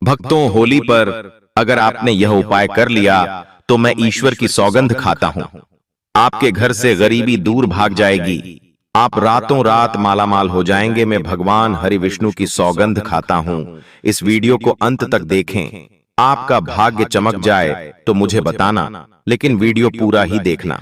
भक्तों, होली पर अगर आपने यह उपाय कर लिया तो मैं ईश्वर की सौगंध खाता हूं, आपके घर से गरीबी दूर भाग जाएगी, आप रातों रात मालामाल हो जाएंगे। मैं भगवान हरि विष्णु की सौगंध खाता हूं। इस वीडियो को अंत तक देखें, आपका भाग्य चमक जाए तो मुझे बताना, लेकिन वीडियो पूरा ही देखना।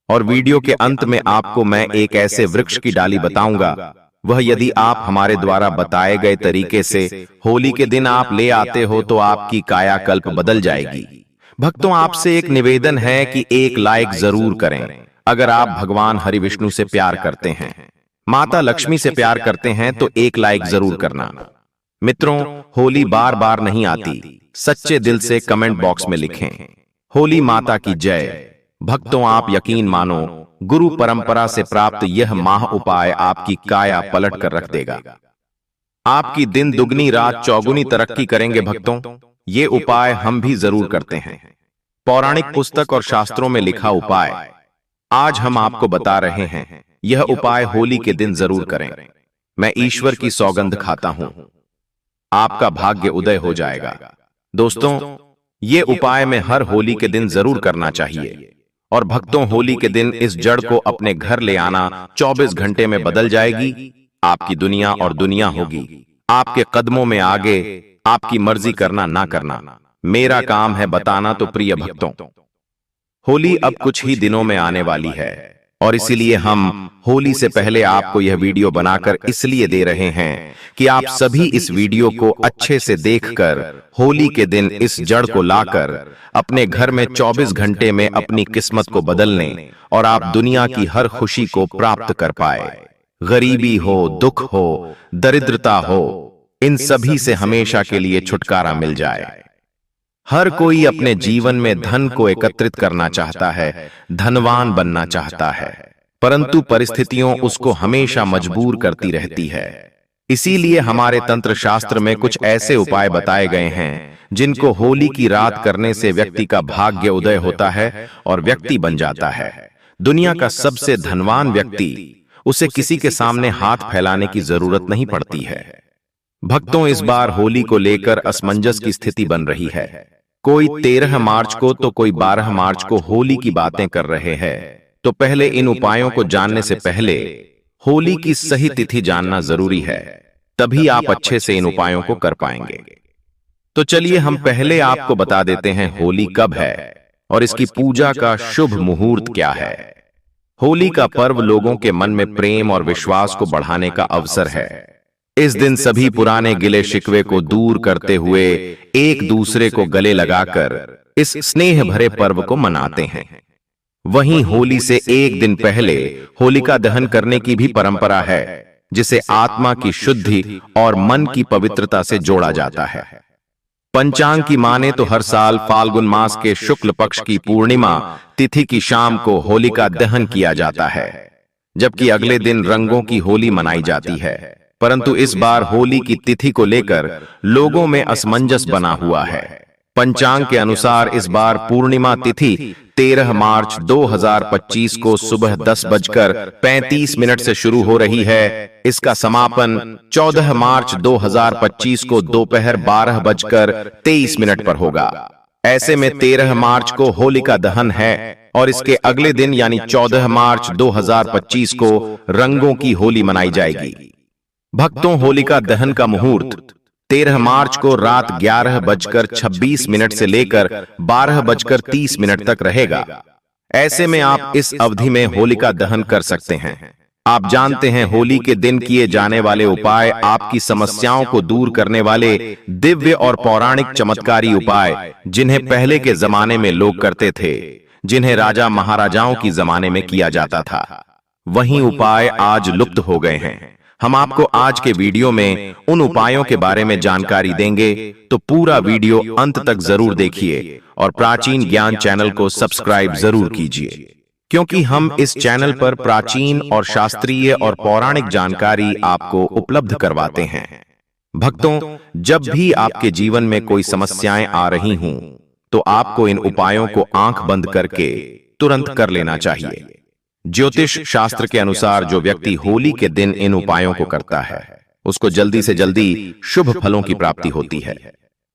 और वीडियो के अंत में आपको मैं एक ऐसे वृक्ष की डाली बताऊंगा, वह यदि आप हमारे द्वारा बताए गए तरीके से होली के दिन आप ले आते हो तो आपकी कायाकल्प बदल जाएगी। भक्तों, आपसे एक निवेदन है कि एक लाइक जरूर करें अगर आप भगवान हरि विष्णु से प्यार करते हैं, माता लक्ष्मी से प्यार करते हैं तो एक लाइक जरूर करना। मित्रों, होली बार बार नहीं आती, सच्चे दिल से कमेंट बॉक्स में लिखें, होली माता की जय। भक्तों, आप यकीन मानो, गुरु परंपरा से प्राप्त यह माह उपाय आपकी काया पलट कर रख देगा। आपकी दिन दुगनी रात चौगुनी तरक्की करेंगे। भक्तों, ये उपाय हम भी जरूर करते हैं, पौराणिक पुस्तक और शास्त्रों में लिखा उपाय आज हम आपको बता रहे हैं। यह उपाय होली के दिन जरूर करें। मैं ईश्वर की सौगंध खाता हूं, आपका भाग्य उदय हो जाएगा। दोस्तों, ये उपाय में हर होली के दिन जरूर करना चाहिए। और भक्तों, होली के दिन इस जड़ को अपने घर ले आना 24 घंटे में बदल जाएगी। आपकी दुनिया और दुनिया होगी आपके कदमों में आगे। आपकी मर्जी करना ना करना, मेरा काम है बताना। तो प्रिय भक्तों, होली अब कुछ ही दिनों में आने वाली है और इसीलिए हम होली से पहले आपको यह वीडियो बनाकर इसलिए दे रहे हैं कि आप सभी इस वीडियो को अच्छे से देखकर होली के दिन इस जड़ को लाकर अपने घर में 24 घंटे में अपनी किस्मत को बदलने और आप दुनिया की हर खुशी को प्राप्त कर पाए। गरीबी हो, दुख हो, दरिद्रता हो, इन सभी से हमेशा के लिए छुटकारा मिल जाए। हर कोई अपने जीवन में धन को एकत्रित करना चाहता है, धनवान बनना चाहता है, परंतु परिस्थितियों उसको हमेशा मजबूर करती रहती है। इसीलिए हमारे तंत्र शास्त्र में कुछ ऐसे उपाय बताए गए हैं जिनको होली की रात करने से व्यक्ति का भाग्य उदय होता है और व्यक्ति बन जाता है दुनिया का सबसे धनवान व्यक्ति। उसे किसी के सामने हाथ फैलाने की जरूरत नहीं पड़ती है। भक्तों, इस बार होली को लेकर असमंजस की स्थिति बन रही है। कोई 13 मार्च को तो कोई 12 मार्च को होली की बातें कर रहे हैं। तो पहले इन उपायों को जानने से पहले होली की सही तिथि जानना जरूरी है, तभी आप अच्छे से इन उपायों को कर पाएंगे। तो चलिए हम पहले आपको बता देते हैं होली कब है और इसकी पूजा का शुभ मुहूर्त क्या है। होली का पर्व लोगों के मन में प्रेम और विश्वास को बढ़ाने का अवसर है। इस दिन सभी पुराने गिले शिकवे को दूर करते हुए एक दूसरे को गले लगाकर इस स्नेह भरे पर्व को मनाते हैं। वहीं होली से एक दिन पहले होलिका दहन करने की भी परंपरा है, जिसे आत्मा की शुद्धि और मन की पवित्रता से जोड़ा जाता है। पंचांग की माने तो हर साल फाल्गुन मास के शुक्ल पक्ष की पूर्णिमा तिथि की शाम को होलिका दहन किया जाता है, जबकि अगले दिन रंगों की होली मनाई जाती है। परंतु इस बार होली की तिथि को लेकर लोगों में असमंजस बना हुआ है। पंचांग के अनुसार इस बार पूर्णिमा तिथि 13 मार्च 2025 को सुबह 10:35 से शुरू हो रही है। इसका समापन 14 मार्च 2025 को दोपहर 12:23 पर होगा। ऐसे में 13 मार्च को होलिका दहन है और इसके अगले दिन यानी 14 मार्च 2025 को रंगों की होली मनाई जाएगी। भक्तों, होलिका दहन का मुहूर्त 13 मार्च को रात 11:26 से लेकर 12:30 तक रहेगा। ऐसे में आप इस अवधि में होलिका दहन कर सकते हैं। आप जानते हैं, होली के दिन किए जाने वाले उपाय आपकी समस्याओं को दूर करने वाले दिव्य और पौराणिक चमत्कारी उपाय, जिन्हें पहले के जमाने में लोग करते थे, जिन्हें राजा महाराजाओं की जमाने में किया जाता था, वही उपाय आज लुप्त हो गए हैं। हम आपको आज के वीडियो में उन उपायों के बारे में जानकारी देंगे, तो पूरा वीडियो अंत तक जरूर देखिए और प्राचीन ज्ञान चैनल को सब्सक्राइब जरूर कीजिए, क्योंकि हम इस चैनल पर प्राचीन और शास्त्रीय और पौराणिक जानकारी आपको उपलब्ध करवाते हैं। भक्तों, जब भी आपके जीवन में कोई समस्याएं आ रही हों, तो आपको इन उपायों को आंख बंद करके तुरंत कर लेना चाहिए। ज्योतिष शास्त्र के अनुसार जो व्यक्ति होली के दिन इन उपायों को करता है, उसको जल्दी से जल्दी शुभ फलों की प्राप्ति होती है।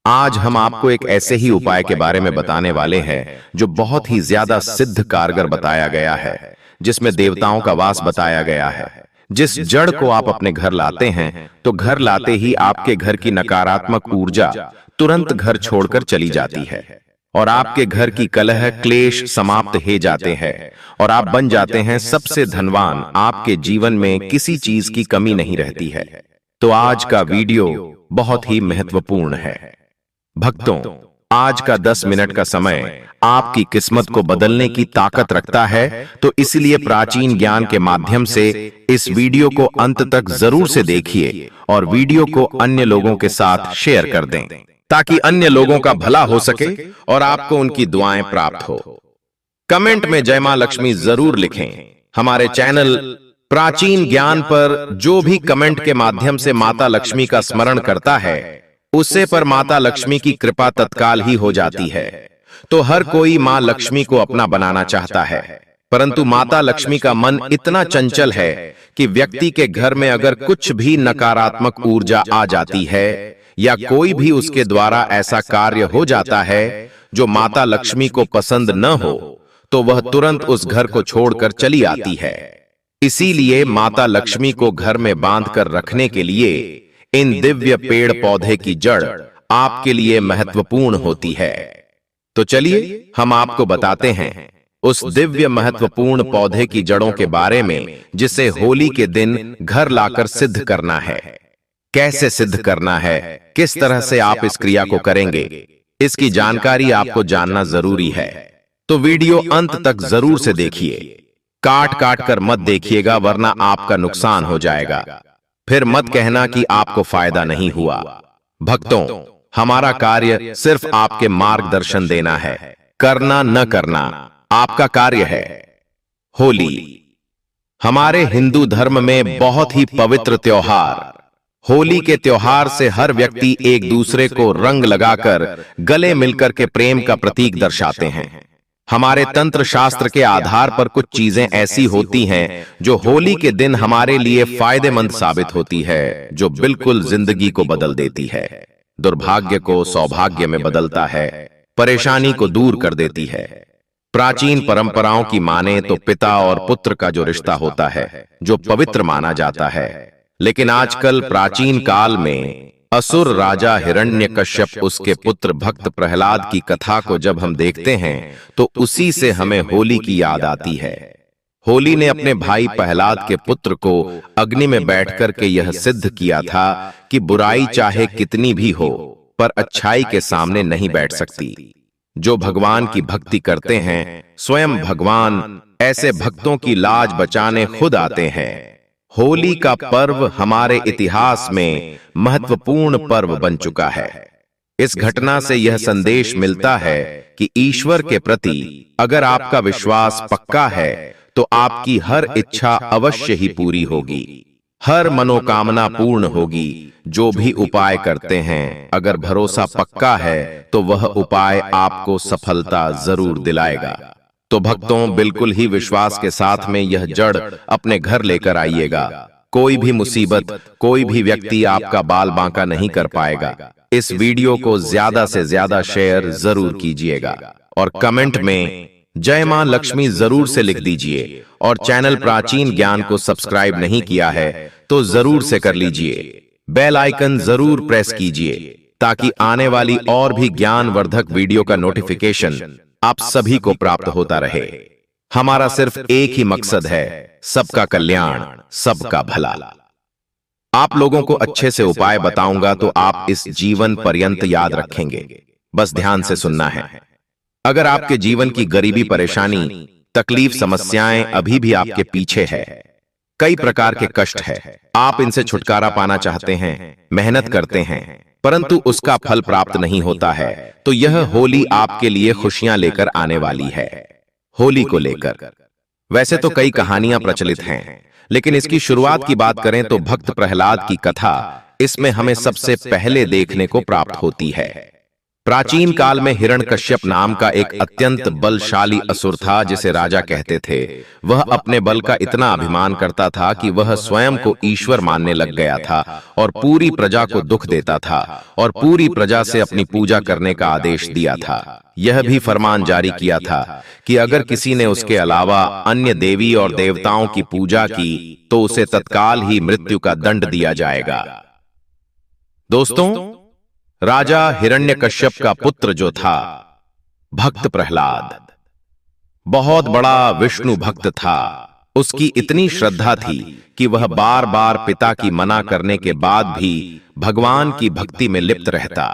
आज हम आपको एक ऐसे ही उपाय के बारे में बताने वाले हैं जो बहुत ही ज्यादा सिद्ध कारगर बताया गया है, जिसमें देवताओं का वास बताया गया है। जिस जड़ को आप अपने घर लाते हैं तो घर लाते ही आपके घर की नकारात्मक ऊर्जा तुरंत घर छोड़कर चली जाती है और आपके घर की कलह क्लेश समाप्त हो जाते हैं और आप बन जाते हैं सबसे धनवान। आपके जीवन में किसी चीज की कमी नहीं रहती है। तो आज का वीडियो बहुत ही महत्वपूर्ण है भक्तों। आज का 10 मिनट का समय आपकी किस्मत को बदलने की ताकत रखता है, तो इसलिए प्राचीन ज्ञान के माध्यम से इस वीडियो को अंत तक जरूर से देखिए और वीडियो को अन्य लोगों के साथ शेयर कर दें ताकि अन्य लोगों का भला हो सके और आपको उनकी दुआएं प्राप्त हो। कमेंट में जय मां लक्ष्मी जरूर लिखें। हमारे चैनल प्राचीन ज्ञान पर जो भी कमेंट के माध्यम से माता लक्ष्मी का स्मरण करता है उससे पर माता लक्ष्मी की कृपा तत्काल ही हो जाती है। तो हर कोई मां लक्ष्मी को अपना बनाना चाहता है, परंतु माता लक्ष्मी का मन इतना चंचल है कि व्यक्ति के घर में अगर कुछ भी नकारात्मक ऊर्जा आ जाती है या कोई भी उसके द्वारा ऐसा कार्य हो जाता है जो माता लक्ष्मी को पसंद न हो, तो वह तुरंत उस घर को छोड़कर चली आती है। इसीलिए माता लक्ष्मी को घर में बांध कर रखने के लिए इन दिव्य पेड़ पौधे की जड़ आपके लिए महत्वपूर्ण होती है। तो चलिए हम आपको बताते हैं उस दिव्य महत्वपूर्ण पौधे की जड़ों के बारे में जिसे होली के दिन घर लाकर सिद्ध करना है। कैसे सिद्ध करना है, किस तरह से आप इस क्रिया को करेंगे, इसकी जानकारी आपको जानना जरूरी है। तो वीडियो अंत तक जरूर से देखिए। काट काट कर मत देखिएगा वरना आपका नुकसान हो जाएगा, फिर मत कहना कि आपको फायदा नहीं हुआ। भक्तों, हमारा कार्य सिर्फ आपके मार्गदर्शन देना है, करना न करना आपका कार्य है। होली हमारे हिंदू धर्म में बहुत ही पवित्र त्योहार। होली के त्योहार से हर व्यक्ति एक दूसरे को रंग लगाकर गले मिलकर के प्रेम का प्रतीक दर्शाते हैं। हमारे तंत्र शास्त्र के आधार पर कुछ चीजें ऐसी होती हैं जो होली के दिन हमारे लिए फायदेमंद साबित होती है, जो बिल्कुल जिंदगी को बदल देती है, दुर्भाग्य को सौभाग्य में बदलता है, परेशानी को दूर कर देती है। प्राचीन परंपराओं की माने तो पिता और पुत्र का जो रिश्ता होता है जो पवित्र माना जाता है, लेकिन आजकल प्राचीन काल में असुर राजा हिरण्यकश्यप उसके पुत्र भक्त प्रहलाद की कथा को जब हम देखते हैं तो उसी से हमें होली की याद आती है। होली ने अपने भाई प्रहलाद के पुत्र को अग्नि में बैठकर के यह सिद्ध किया था कि बुराई चाहे कितनी भी हो पर अच्छाई के सामने नहीं बैठ सकती। जो भगवान की भक्ति करते हैं स्वयं भगवान ऐसे भक्तों की लाज बचाने खुद आते हैं। होली का पर्व हमारे इतिहास में महत्वपूर्ण पर्व बन चुका है। इस घटना से यह संदेश मिलता है कि ईश्वर के प्रति अगर आपका विश्वास पक्का है तो आपकी हर इच्छा अवश्य ही पूरी होगी, हर मनोकामना पूर्ण होगी। जो भी उपाय करते हैं अगर भरोसा पक्का है तो वह उपाय आपको सफलता जरूर दिलाएगा। तो भक्तों, बिल्कुल ही विश्वास के साथ में यह जड़ अपने घर लेकर आइएगा। कोई भी मुसीबत, कोई भी व्यक्ति आपका बाल बांका नहीं कर पाएगा। इस वीडियो को ज्यादा से ज्यादा शेयर जरूर कीजिएगा और कमेंट में जय मां लक्ष्मी जरूर से लिख दीजिए और चैनल प्राचीन ज्ञान को सब्सक्राइब नहीं किया है तो जरूर से कर लीजिए। बेल आइकन जरूर प्रेस कीजिए ताकि आने वाली और भी ज्ञानवर्धक वीडियो का नोटिफिकेशन आप सभी को प्राप्त होता रहे। हमारा सिर्फ एक ही मकसद है, सबका कल्याण, सबका भला। आप लोगों को अच्छे से उपाय बताऊंगा तो आप इस जीवन पर्यंत याद रखेंगे। बस ध्यान से सुनना है। अगर आपके जीवन की गरीबी, परेशानी, तकलीफ, समस्याएं अभी भी आपके पीछे है, कई प्रकार के कष्ट है, आप इनसे छुटकारा पाना चाहते हैं, मेहनत करते हैं परंतु उसका फल प्राप्त नहीं होता है, तो यह होली आपके लिए खुशियां लेकर आने वाली है। होली को लेकर वैसे तो कई कहानियां प्रचलित हैं, लेकिन इसकी शुरुआत की बात करें तो भक्त प्रहलाद की कथा इसमें हमें सबसे पहले देखने को प्राप्त होती है। प्राचीन काल में हिरण्यकश्यप नाम का एक अत्यंत बलशाली असुर था जिसे राजा कहते थे। वह अपने बल का इतना अभिमान करता था कि वह स्वयं को ईश्वर मानने लग गया था और पूरी प्रजा को दुख देता था और पूरी प्रजा से अपनी पूजा करने का आदेश दिया था। यह भी फरमान जारी किया था कि अगर किसी ने उसके अलावा अन्य देवी और देवताओं की पूजा की तो उसे तत्काल ही मृत्यु का दंड दिया जाएगा। दोस्तों, राजा हिरण्यकश्यप का पुत्र जो था भक्त प्रहलाद, बहुत बड़ा विष्णु भक्त था। उसकी इतनी श्रद्धा थी कि वह बार बार पिता की मना करने के बाद भी भगवान की भक्ति में लिप्त रहता।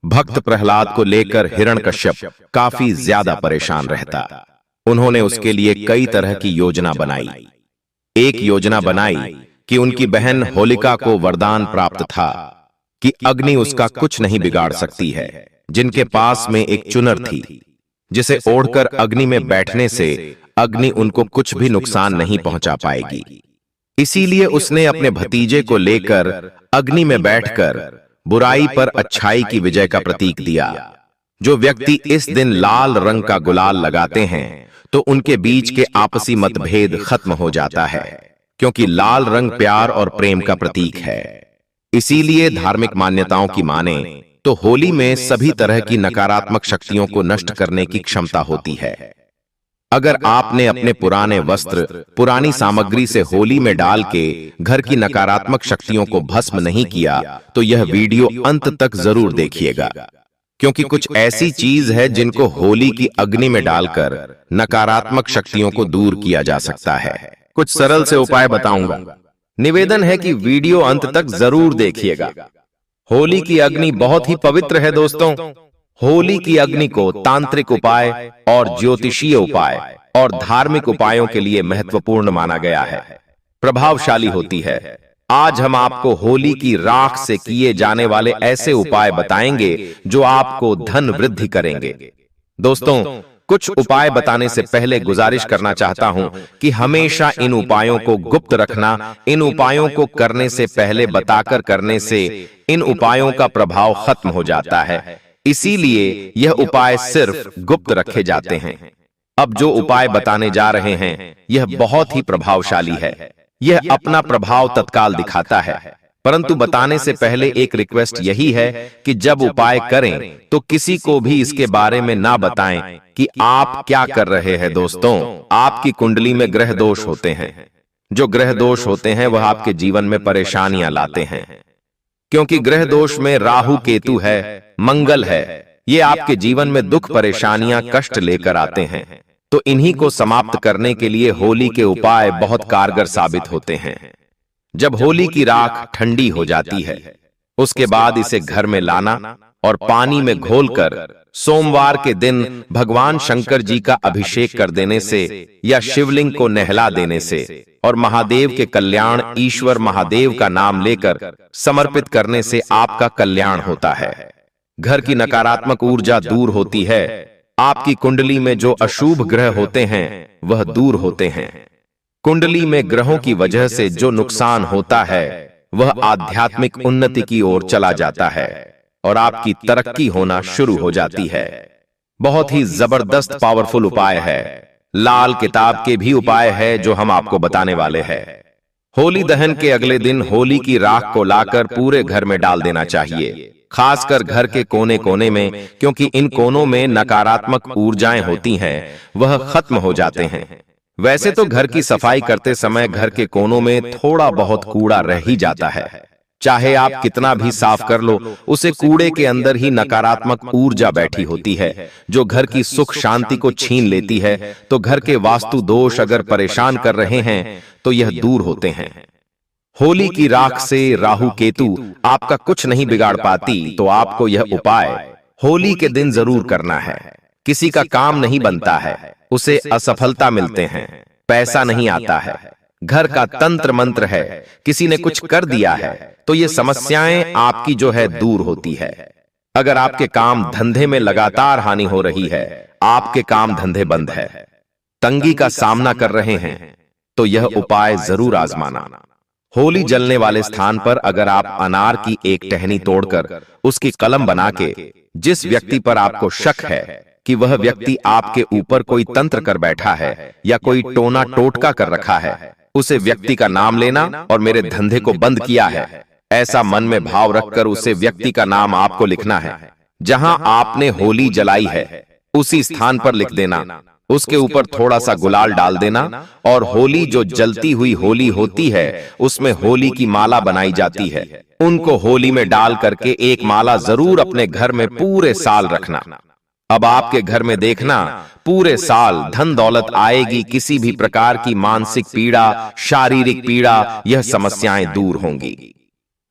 भक्त प्रहलाद को लेकर हिरण्यकश्यप काफी ज्यादा परेशान रहता। उन्होंने उसके लिए कई तरह की योजना बनाई। एक योजना बनाई कि उनकी बहन होलिका को वरदान प्राप्त था कि अग्नि उसका कुछ नहीं बिगाड़ सकती है, जिनके पास में एक चुनर थी जिसे ओढ़कर अग्नि में बैठने से अग्नि उनको कुछ भी नुकसान नहीं पहुंचा पाएगी। इसीलिए उसने अपने भतीजे को लेकर अग्नि में बैठकर बुराई पर अच्छाई की विजय का प्रतीक दिया। जो व्यक्ति इस दिन लाल रंग का गुलाल लगाते हैं तो उनके बीच के आपसी मतभेद खत्म हो जाता है, क्योंकि लाल रंग प्यार और प्रेम का प्रतीक है। इसीलिए धार्मिक मान्यताओं की माने तो होली में सभी तरह की नकारात्मक शक्तियों को नष्ट करने की क्षमता होती है। अगर आपने अपने पुराने वस्त्र, पुरानी सामग्री से होली में डाल के घर की नकारात्मक शक्तियों को भस्म नहीं किया तो यह वीडियो अंत तक जरूर देखिएगा, क्योंकि कुछ ऐसी चीज है जिनको होली की अग्नि में डालकर नकारात्मक शक्तियों को दूर किया जा सकता है। कुछ सरल से उपाय बताऊंगा। निवेदन है कि वीडियो अंत तक जरूर देखिएगा। होली की अग्नि बहुत ही पवित्र है दोस्तों। होली की अग्नि को तांत्रिक उपाय और ज्योतिषीय उपाय और धार्मिक उपायों के लिए महत्वपूर्ण माना गया है, प्रभावशाली होती है। आज हम आपको होली की राख से किए जाने वाले ऐसे उपाय बताएंगे जो आपको धन वृद्धि करेंगे। दोस्तों, कुछ उपाय बताने से पहले गुजारिश करना चाहता हूं कि हमेशा इन उपायों को गुप्त रखना। इन उपायों को करने से पहले बताकर करने से इन उपायों का प्रभाव खत्म हो जाता है, इसीलिए यह उपाय सिर्फ गुप्त रखे जाते हैं। अब जो उपाय बताने जा रहे हैं यह बहुत ही प्रभावशाली है। यह अपना प्रभाव तत्काल दिखाता है, परंतु बताने से पहले एक रिक्वेस्ट यही है कि जब उपाय करें तो किसी को भी इसके बारे में ना बताएं कि आप क्या कर रहे हैं। दोस्तों, आपकी कुंडली में ग्रह दोष होते हैं। जो ग्रह दोष होते हैं वह आपके जीवन में परेशानियां लाते हैं, क्योंकि ग्रह दोष में राहु केतु है, मंगल है। ये आपके जीवन में दुख, परेशानियां, कष्ट लेकर आते हैं। तो इन्हीं को समाप्त करने के लिए होली के उपाय बहुत कारगर साबित होते हैं। जब होली की राख ठंडी हो जाती है उसके बाद इसे घर में लाना और पानी में घोलकर सोमवार के दिन भगवान शंकर जी का अभिषेक कर देने से या शिवलिंग को नहला देने से और महादेव के कल्याण, ईश्वर महादेव का नाम लेकर समर्पित करने से आपका कल्याण होता है। घर की नकारात्मक ऊर्जा दूर होती है। आपकी कुंडली में जो अशुभ ग्रह होते हैं वह दूर होते हैं। कुंडली में ग्रहों की वजह से जो नुकसान होता है वह आध्यात्मिक उन्नति की ओर चला जाता है और आपकी तरक्की होना शुरू हो जाती है। बहुत ही जबरदस्त पावरफुल उपाय है। लाल किताब के भी उपाय है जो हम आपको बताने वाले हैं। होली दहन के अगले दिन होली की राख को लाकर पूरे घर में डाल देना चाहिए, खासकर घर के कोने कोने में, क्योंकि इन कोनों में नकारात्मक ऊर्जाएं होती हैं, वह खत्म हो जाते हैं। वैसे तो घर की सफाई करते समय घर के कोनों में थोड़ा बहुत कूड़ा रह ही जाता है। चाहे आप कितना भी साफ कर लो, उसे कूड़े के अंदर ही नकारात्मक ऊर्जा बैठी होती है जो घर की सुख शांति को छीन लेती है। तो घर के वास्तु दोष अगर परेशान कर रहे हैं तो यह दूर होते हैं। होली की राख से राहु केतु आपका कुछ नहीं बिगाड़ पाती, तो आपको यह उपाय होली के दिन जरूर करना है। किसी का काम नहीं बनता है, उसे असफलता मिलते हैं, पैसा नहीं आता है, घर का तंत्र मंत्र है, किसी ने कुछ कर दिया है तो ये समस्याएं आपकी जो है दूर होती है। अगर आपके काम धंधे में लगातार हानि हो रही है, आपके काम धंधे बंद है, तंगी का सामना कर रहे हैं, तो यह उपाय जरूर आजमाना। होली जलने वाले स्थान पर अगर आप अनार की एक टहनी तोड़कर उसकी कलम बना के जिस व्यक्ति पर आपको शक है कि वह व्यक्ति आपके ऊपर कोई तंत्र कर बैठा है या कोई टोना टोटका कर रखा है, उसे व्यक्ति का नाम लेना और मेरे धंधे को बंद किया है, ऐसा मन में भाव रखकर उसे व्यक्ति का नाम आपको लिखना है। जहां आपने होली जलाई है उसी स्थान पर लिख देना, उसके ऊपर थोड़ा सा गुलाल डाल देना और होली जो जलती हुई होली होती है उसमें होली की माला बनाई जाती है, उनको होली में डाल करके एक माला जरूर अपने घर में पूरे साल रखना। अब आपके घर में देखना पूरे साल धन दौलत आएगी, किसी भी प्रकार की मानसिक पीड़ा, शारीरिक पीड़ा, यह समस्याएं दूर होंगी।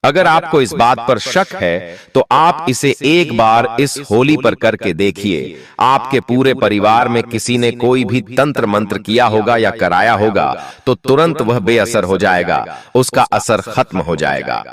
अगर आपको इस बात पर शक है तो आप इसे एक बार इस होली पर करके देखिए। आपके पूरे परिवार में किसी ने कोई भी तंत्र मंत्र किया होगा या कराया होगा तो तुरंत वह बेअसर हो जाएगा, उसका असर खत्म हो जाएगा।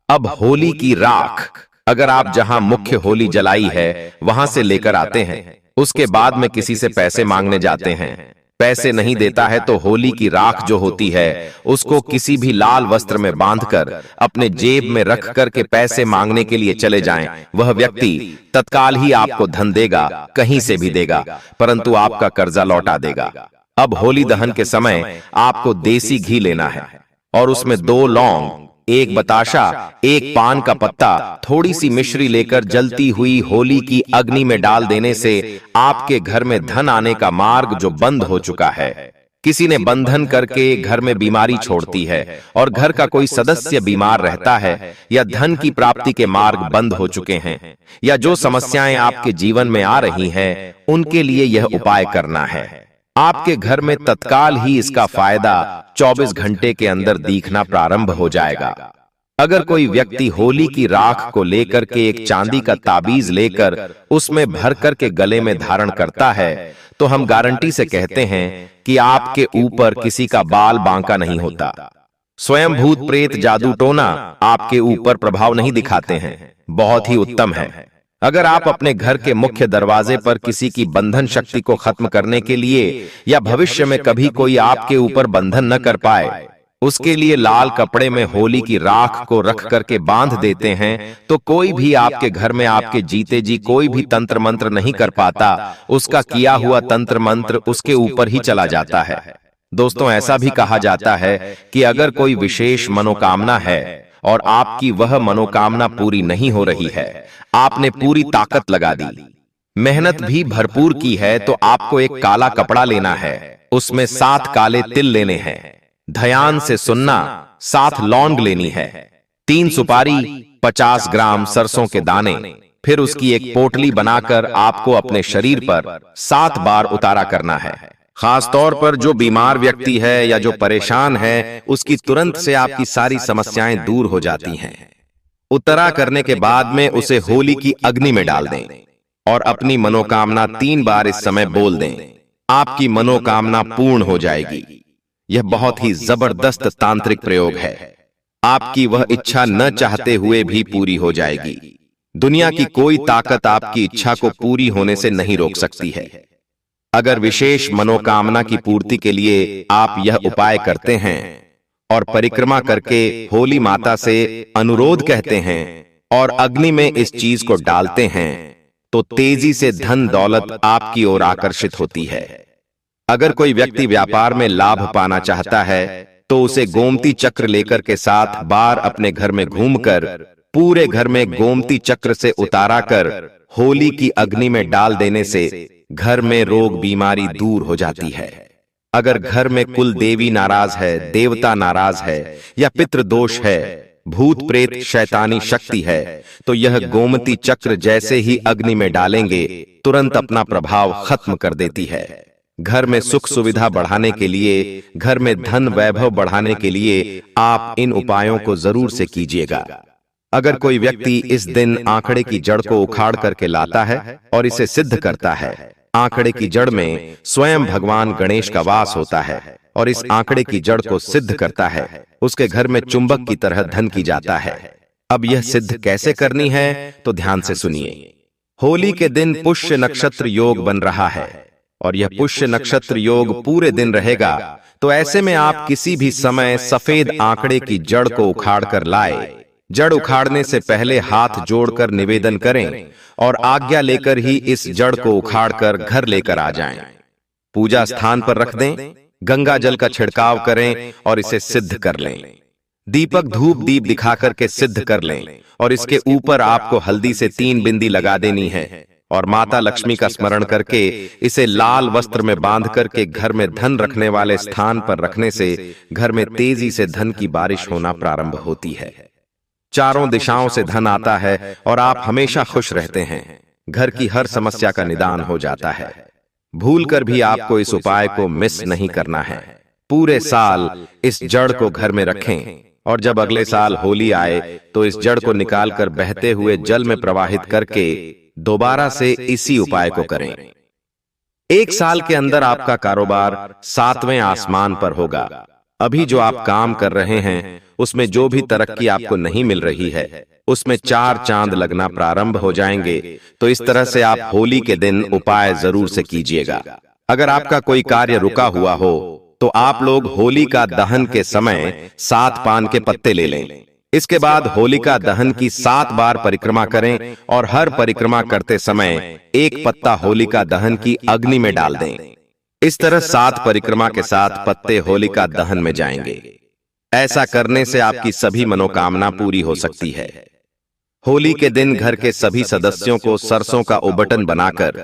अब होली की राख अगर आप जहां मुख्य होली जलाई है वहां से लेकर आते हैं, उसके बाद में किसी से पैसे मांगने जाते हैं, पैसे नहीं देता है तो होली की राख जो होती है उसको किसी भी लाल वस्त्र में बांधकर अपने जेब में रख कर के पैसे मांगने के लिए चले जाएं। वह व्यक्ति तत्काल ही आपको धन देगा, कहीं से भी देगा, परंतु आपका कर्जा लौटा देगा। अब होली दहन के समय आपको देसी घी लेना है और उसमें 2 लौंग, 1 बताशा, 1 पान का पत्ता, थोड़ी सी मिश्री लेकर जलती हुई होली की अग्नि में डाल देने से आपके घर में धन आने का मार्ग जो बंद हो चुका है, किसी ने बंधन करके घर में बीमारी छोड़ती है और घर का कोई सदस्य बीमार रहता है या धन की प्राप्ति के मार्ग बंद हो चुके हैं या जो समस्याएं आपके जीवन में आ रही हैं, उनके लिए यह उपाय करना है। आपके घर में तत्काल ही इसका फायदा 24 घंटे के अंदर दिखना प्रारंभ हो जाएगा। अगर कोई व्यक्ति होली की राख को लेकर के एक चांदी का ताबीज लेकर उसमें भर कर के गले में धारण करता है तो हम गारंटी से कहते हैं कि आपके ऊपर किसी का बाल बांका नहीं होता। स्वयं भूत प्रेत जादू टोना आपके ऊपर प्रभाव नहीं दिखाते हैं। बहुत ही उत्तम है। अगर आप अपने घर के मुख्य दरवाजे पर किसी की बंधन शक्ति को खत्म करने के लिए या भविष्य में कभी कोई आपके ऊपर बंधन न कर पाए, उसके लिए लाल कपड़े में होली की राख को रख करके बांध देते हैं तो कोई भी आपके घर में आपके जीते जी कोई भी तंत्र मंत्र नहीं कर पाता, उसका किया हुआ तंत्र मंत्र उसके ऊपर ही चला जाता है। दोस्तों, ऐसा भी कहा जाता है कि अगर कोई विशेष मनोकामना है और आपकी वह मनोकामना पूरी नहीं हो रही है, आपने पूरी ताकत लगा दी, मेहनत भी भरपूर की है, तो आपको एक काला कपड़ा लेना है, उसमें 7 काले तिल लेने हैं, ध्यान से सुनना, 7 लौंग लेनी है, 3 सुपारी, 50 ग्राम सरसों के दाने, फिर उसकी एक पोटली बनाकर आपको अपने शरीर पर 7 बार उतारा करना है। खास तौर पर जो बीमार व्यक्ति है या जो परेशान है, उसकी तुरंत से आपकी सारी समस्याएं दूर हो जाती हैं। उतरा करने के बाद में उसे होली की अग्नि में डाल दें और अपनी मनोकामना 3 बार इस समय बोल दें। आपकी मनोकामना पूर्ण हो जाएगी। यह बहुत ही जबरदस्त तांत्रिक प्रयोग है। आपकी वह इच्छा न चाहते हुए भी पूरी हो जाएगी। दुनिया की कोई ताकत आपकी इच्छा को पूरी होने से नहीं रोक सकती है। अगर विशेष मनोकामना की पूर्ति के लिए आप यह उपाय करते हैं और परिक्रमा करके होली माता से अनुरोध कहते हैं और अग्नि में इस चीज को डालते हैं तो तेजी से धन दौलत आपकी ओर आकर्षित होती है। अगर कोई व्यक्ति व्यापार में लाभ पाना चाहता है तो उसे गोमती चक्र लेकर के 7 बार अपने घर में घूमकर पूरे घर में गोमती चक्र से उतारा कर होली की अग्नि में डाल देने से घर में रोग बीमारी दूर हो जाती है। अगर घर में कुल देवी नाराज है, देवता नाराज है या पितृ दोष है, भूत प्रेत शैतानी शक्ति है, तो यह गोमती चक्र जैसे ही अग्नि में डालेंगे तुरंत अपना प्रभाव खत्म कर देती है। घर में सुख सुविधा बढ़ाने के लिए, घर में धन वैभव बढ़ाने के लिए आप इन उपायों को जरूर से कीजिएगा। अगर कोई व्यक्ति इस दिन आंकड़े की जड़ को उखाड़ करके लाता है और इसे सिद्ध करता है, आंकड़े की जड़ में स्वयं भगवान गणेश का वास होता है और इस आंकड़े की जड़ को सिद्ध करता है, उसके घर में चुंबक की तरह धन की जाता है। अब यह सिद्ध कैसे करनी है तो ध्यान से सुनिए। होली के दिन पुष्य नक्षत्र योग बन रहा है और यह पुष्य नक्षत्र योग पूरे दिन रहेगा, तो ऐसे में आप किसी भी समय सफेद आंकड़े की जड़ को उखाड़ कर लाए। जड़ उखाड़ने से पहले हाथ जोड़कर निवेदन करें और आज्ञा लेकर ही इस जड़ को उखाड़कर घर लेकर आ जाएं। पूजा स्थान पर रख दें, गंगा जल का छिड़काव करें और इसे सिद्ध कर लें। दीपक धूप दीप दिखाकर के सिद्ध कर लें और इसके ऊपर आपको हल्दी से 3 बिंदी लगा देनी है और माता लक्ष्मी का स्मरण करके इसे लाल वस्त्र में बांध करके घर में धन रखने वाले स्थान पर रखने से घर में तेजी से धन की बारिश होना प्रारंभ होती है। चारों दिशाओं से धन आता है और आप हमेशा खुश रहते हैं। घर की हर समस्या का निदान हो जाता है। भूलकर भी आपको इस उपाय को मिस नहीं करना है। पूरे साल इस जड़ को घर में रखें और जब अगले साल होली आए तो इस जड़ को निकालकर बहते हुए जल में प्रवाहित करके दोबारा से इसी उपाय को करें। 1 साल के अंदर आपका कारोबार 7वें आसमान पर होगा। अभी जो आप काम कर रहे हैं उसमें जो भी तरक्की आपको नहीं मिल रही है उसमें 4 चांद लगना प्रारंभ हो जाएंगे। तो इस तरह से आप होली के दिन उपाय जरूर से कीजिएगा। अगर आपका कोई कार्य रुका हुआ हो तो आप लोग होलिका दहन के समय 7 पान के पत्ते ले लें। इसके बाद होलिका दहन की 7 बार परिक्रमा करें और हर परिक्रमा करते समय 1 पत्ता होलिका दहन की अग्नि में डाल दें। इस तरह 7 परिक्रमा के साथ पत्ते होलिका दहन में जाएंगे। ऐसा करने से आपकी सभी मनोकामना पूरी हो सकती है। होली के दिन घर के सभी सदस्यों को सरसों का उबटन बनाकर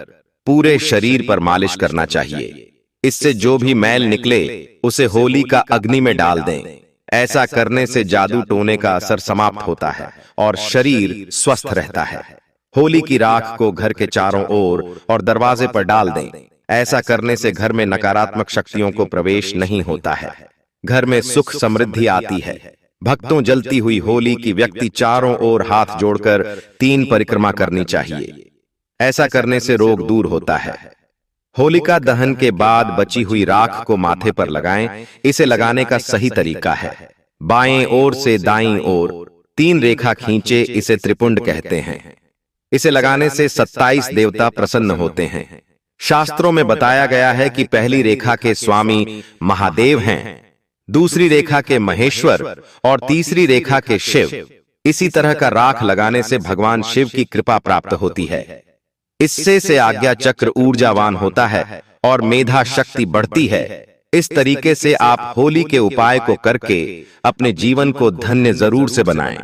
पूरे शरीर पर मालिश करना चाहिए। इससे जो भी मैल निकले उसे होली का अग्नि में डाल दें। ऐसा करने से जादू टोने का असर समाप्त होता है और शरीर स्वस्थ रहता है। होली की राख को घर के चारों ओर और दरवाजे पर डाल दें। ऐसा करने से घर में नकारात्मक शक्तियों को प्रवेश नहीं होता है। घर में सुख समृद्धि आती है। भक्तों, जलती हुई होली की व्यक्ति चारों ओर हाथ जोड़कर 3 परिक्रमा करनी चाहिए। ऐसा करने से रोग दूर होता है। होलिका दहन के बाद बची हुई राख को माथे पर लगाएं। इसे लगाने का सही तरीका है, बाएं ओर से दाईं ओर 3 रेखा खींचे। इसे त्रिपुंड कहते हैं। इसे लगाने से 27 देवता प्रसन्न होते हैं। शास्त्रों में बताया गया है कि पहली रेखा के स्वामी महादेव हैं, दूसरी रेखा के महेश्वर और तीसरी रेखा के शिव। इसी तरह का राख लगाने से भगवान शिव की कृपा प्राप्त होती है। इससे से आज्ञा चक्र ऊर्जावान होता है और मेधा शक्ति बढ़ती है। इस तरीके से आप होली के उपाय को करके अपने जीवन को धन्य जरूर से बनाएं।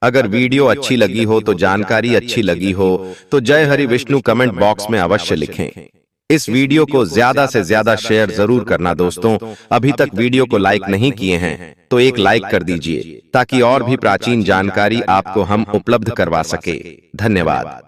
अगर वीडियो अच्छी लगी हो तो जानकारी अच्छी लगी हो तो जय हरि विष्णु कमेंट बॉक्स में अवश्य लिखें। इस वीडियो को ज्यादा से ज्यादा शेयर जरूर करना दोस्तों। अभी तक वीडियो को लाइक नहीं किए हैं तो एक लाइक कर दीजिए ताकि और भी प्राचीन जानकारी आपको हम उपलब्ध करवा सके। धन्यवाद।